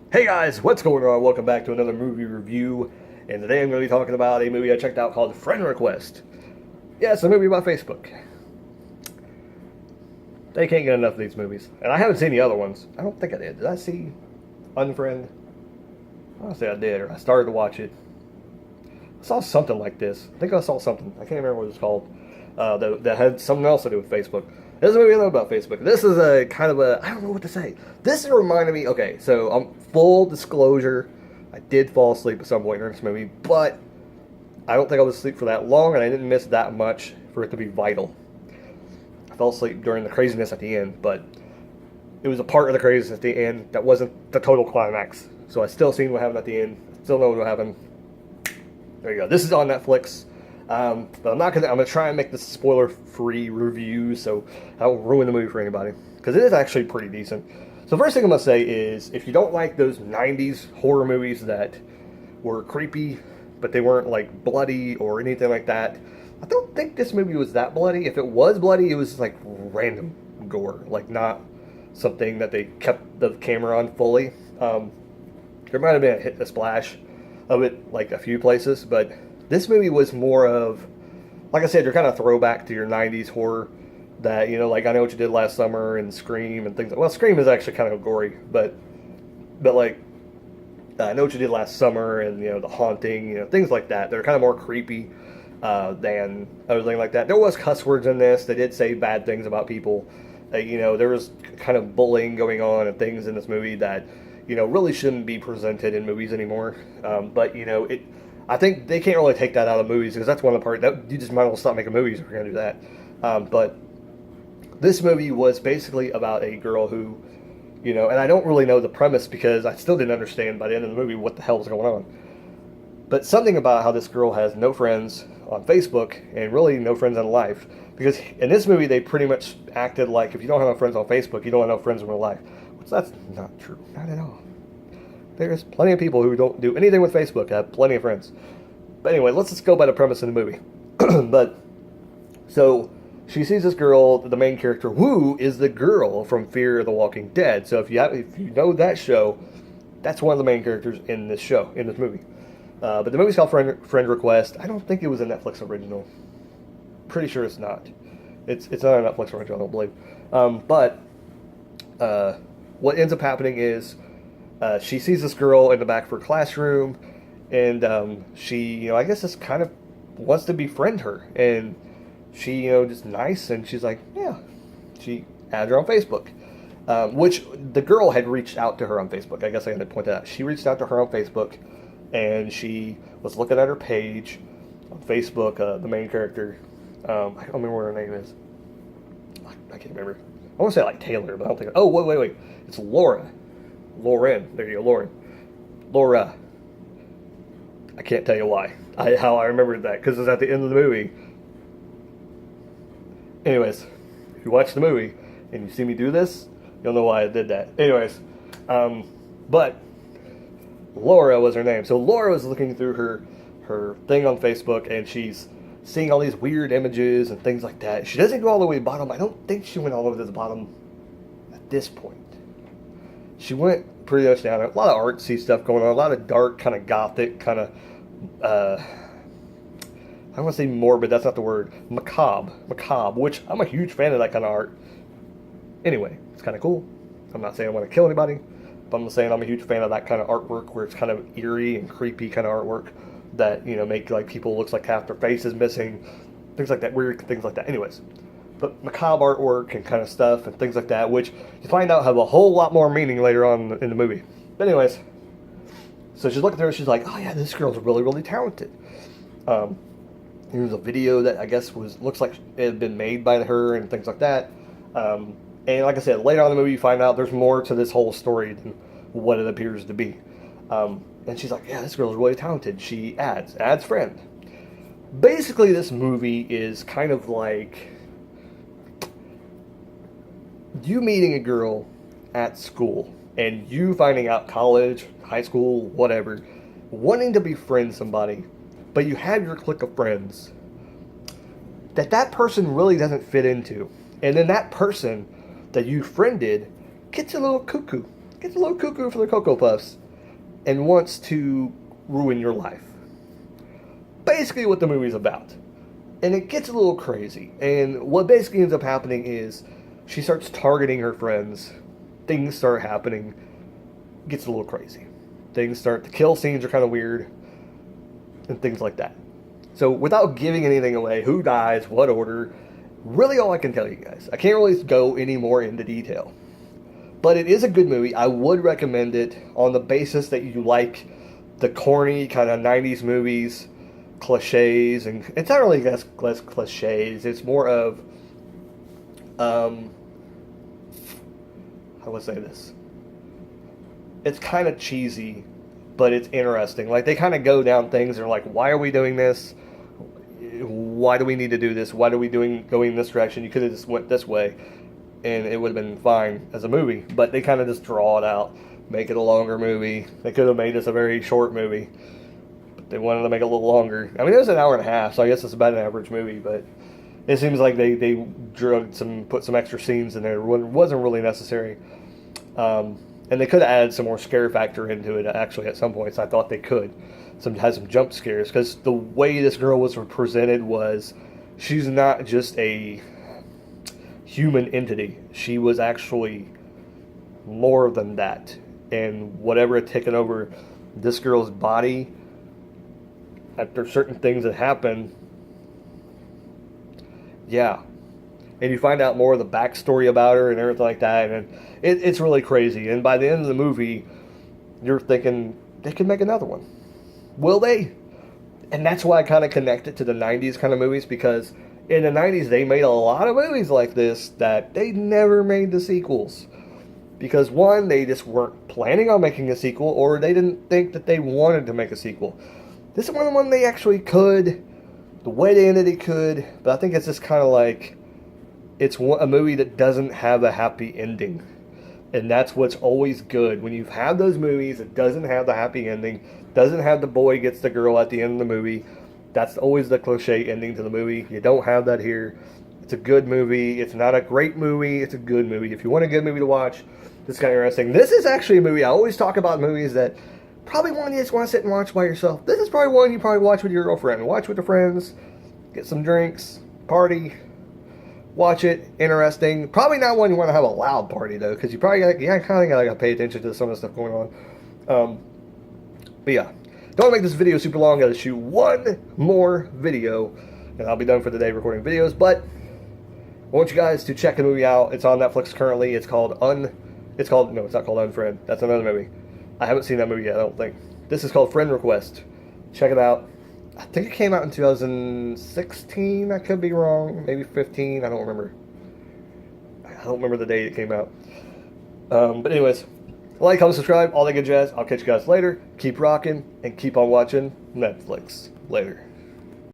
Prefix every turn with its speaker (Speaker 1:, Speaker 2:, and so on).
Speaker 1: Hey guys, what's going on? Welcome back to another movie review. And today I'm going to be talking about a movie I checked out called Friend Request. Yeah, it's a movie about Facebook. They can't get enough of these movies. And I haven't seen the other ones. I don't think I did. Did I see Unfriend? Honestly, I did, or I started to watch it. I saw something like this. I think I saw something. I can't remember what it was called. That had something else to do with Facebook. This is a movie I know about Facebook. This is a kind of a, I don't know what to say. This is reminding me, okay, so full disclosure, I did fall asleep at some point during this movie, but I don't think I was asleep for that long, and I didn't miss that much for it to be vital. I fell asleep during the craziness at the end, but it was a part of the craziness at the end that wasn't the total climax. So I still seen what happened at the end. Still know what happened. There you go. This is on Netflix. But I'm gonna try and make this a spoiler-free review, so I won't ruin the movie for anybody, because it is actually pretty decent. So first thing I'm gonna say is, if you don't like those '90s horror movies that were creepy, but they weren't like bloody or anything like that, I don't think this movie was that bloody. If it was bloody, it was like random gore, like not something that they kept the camera on fully. There might have been a splash of it, like a few places, but this movie was more of, like I said, you're kind of throwback to your '90s horror. That, you know, like I Know What You Did Last Summer and Scream and things. Well, Scream is actually kind of gory, but like I Know What You Did Last Summer and, you know, The Haunting, you know, things like that. They're kind of more creepy than everything like that. There was cuss words in this. They did say bad things about people. You know, there was kind of bullying going on and things in this movie that, you know, really shouldn't be presented in movies anymore. But you know, I think they can't really take that out of movies, because that's one of the parts that you just might as well stop making movies if you're gonna do that. But this movie was basically about a girl who, you know, and I don't really know the premise because I still didn't understand by the end of the movie what the hell was going on. But something about how this girl has no friends on Facebook and really no friends in life. Because in this movie, they pretty much acted like if you don't have no friends on Facebook, you don't have no friends in real life. Which that's not true. Not at all. There's plenty of people who don't do anything with Facebook, have plenty of friends. But anyway, let's just go by the premise of the movie. But, so she sees this girl, the main character, who is the girl from Fear of the Walking Dead. So if you know that show, that's one of the main characters in this show, in this movie. But the movie's called Friend Request. I don't think it was a Netflix original. Pretty sure it's not. It's not a Netflix original, I don't believe. But what ends up happening is she sees this girl in the back of her classroom, and she, you know, I guess just kind of wants to befriend her. And she, you know, just nice, and she's like, yeah. She added her on Facebook, which the girl had reached out to her on Facebook. I guess I had to point that out. She reached out to her on Facebook, and she was looking at her page on Facebook, the main character. I don't remember what her name is. I can't remember. I want to say like Taylor, but I don't think. Oh, wait. It's Laura. Lauren. There you go, Lauren. Laura. I can't tell you why. How I remembered that, because it's at the end of the movie. Anyways, if you watch the movie and you see me do this, you'll know why I did that. Anyways, but Laura was her name. So Laura was looking through her thing on Facebook, and she's seeing all these weird images and things like that. She doesn't go all the way to the bottom. I don't think she went all the way to the bottom at this point. She went pretty much down. A lot of artsy stuff going on. A lot of dark, kind of gothic, kind of, I don't want to say morbid. That's not the word. Macabre, which I'm a huge fan of that kind of art. Anyway, it's kind of cool. I'm not saying I want to kill anybody, but I'm saying I'm a huge fan of that kind of artwork where it's kind of eerie and creepy kind of artwork that, you know, make like people looks like half their face is missing, things like that, weird things like that. Anyways, but macabre artwork and kind of stuff and things like that, which you find out have a whole lot more meaning later on in the movie. But anyways, so she's looking through and she's like, oh yeah, this girl's really, really talented. Here's a video that I guess looks like it had been made by her and things like that. And like I said, later on in the movie you find out there's more to this whole story than what it appears to be. And she's like, yeah, this girl's really talented. She adds friend. Basically, this movie is kind of like you meeting a girl at school and you finding out college, high school, whatever, wanting to befriend somebody, but you have your clique of friends that person really doesn't fit into. And then that person that you friended gets a little cuckoo. gets a little cuckoo for the Cocoa Puffs and wants to ruin your life. Basically what the movie's about. And it gets a little crazy. And what basically ends up happening is she starts targeting her friends. Things start happening. Gets a little crazy. Things start, the kill scenes are kind of weird. And things like that. So without giving anything away, who dies, what order, really all I can tell you guys. I can't really go any more into detail. But it is a good movie. I would recommend it on the basis that you like the corny kind of 90s movies, cliches, and it's not really less cliches. It's more of, how would I say this? It's kind of cheesy, but it's interesting. Like, they kind of go down things and are like, why are we doing this? Why do we need to do this? Why are we going this direction? You could have just went this way, and it would have been fine as a movie. But they kind of just draw it out, make it a longer movie. They could have made this a very short movie, but they wanted to make it a little longer. I mean, it was an hour and a half, so I guess it's about an average movie. But it seems like they put some extra scenes in there. It wasn't really necessary. And they could have added some more scare factor into it, actually, at some points. I thought they could. Had some jump scares. Because the way this girl was presented was, she's not just a human entity. She was actually more than that. And whatever had taken over this girl's body, after certain things that happened, yeah. And you find out more of the backstory about her and everything like that. And it's really crazy. And by the end of the movie, you're thinking, they could make another one. Will they? And that's why I kind of connect it to the 90s kind of movies, because in the 90s, they made a lot of movies like this that they never made the sequels. Because one, they just weren't planning on making a sequel, or they didn't think that they wanted to make a sequel. This is one they actually could. The way they ended it could. But I think it's just kind of like, it's a movie that doesn't have a happy ending. And that's what's always good. When you have those movies that doesn't have the happy ending, doesn't have the boy gets the girl at the end of the movie, that's always the cliche ending to the movie. You don't have that here. It's a good movie. It's not a great movie. It's a good movie. If you want a good movie to watch, this is kind of interesting. This is actually a movie. I always talk about movies that probably one you just want to sit and watch by yourself. This is probably one you probably watch with your girlfriend. Watch with the friends. Get some drinks. Party. Watch it. Interesting. Probably not one you want to have a loud party, though, because you probably kind of got to pay attention to some of the stuff going on. But yeah, don't want to make this video super long. Got to shoot one more video, and I'll be done for the day recording videos. But I want you guys to check the movie out. It's on Netflix currently. It's not called Unfriend. That's another movie. I haven't seen that movie yet, I don't think. This is called Friend Request. Check it out. I think it came out in 2016. I could be wrong. Maybe 15. I don't remember. I don't remember the date it came out. But anyways, like, comment, subscribe, all that good jazz. I'll catch you guys later. Keep rocking and keep on watching Netflix. Later.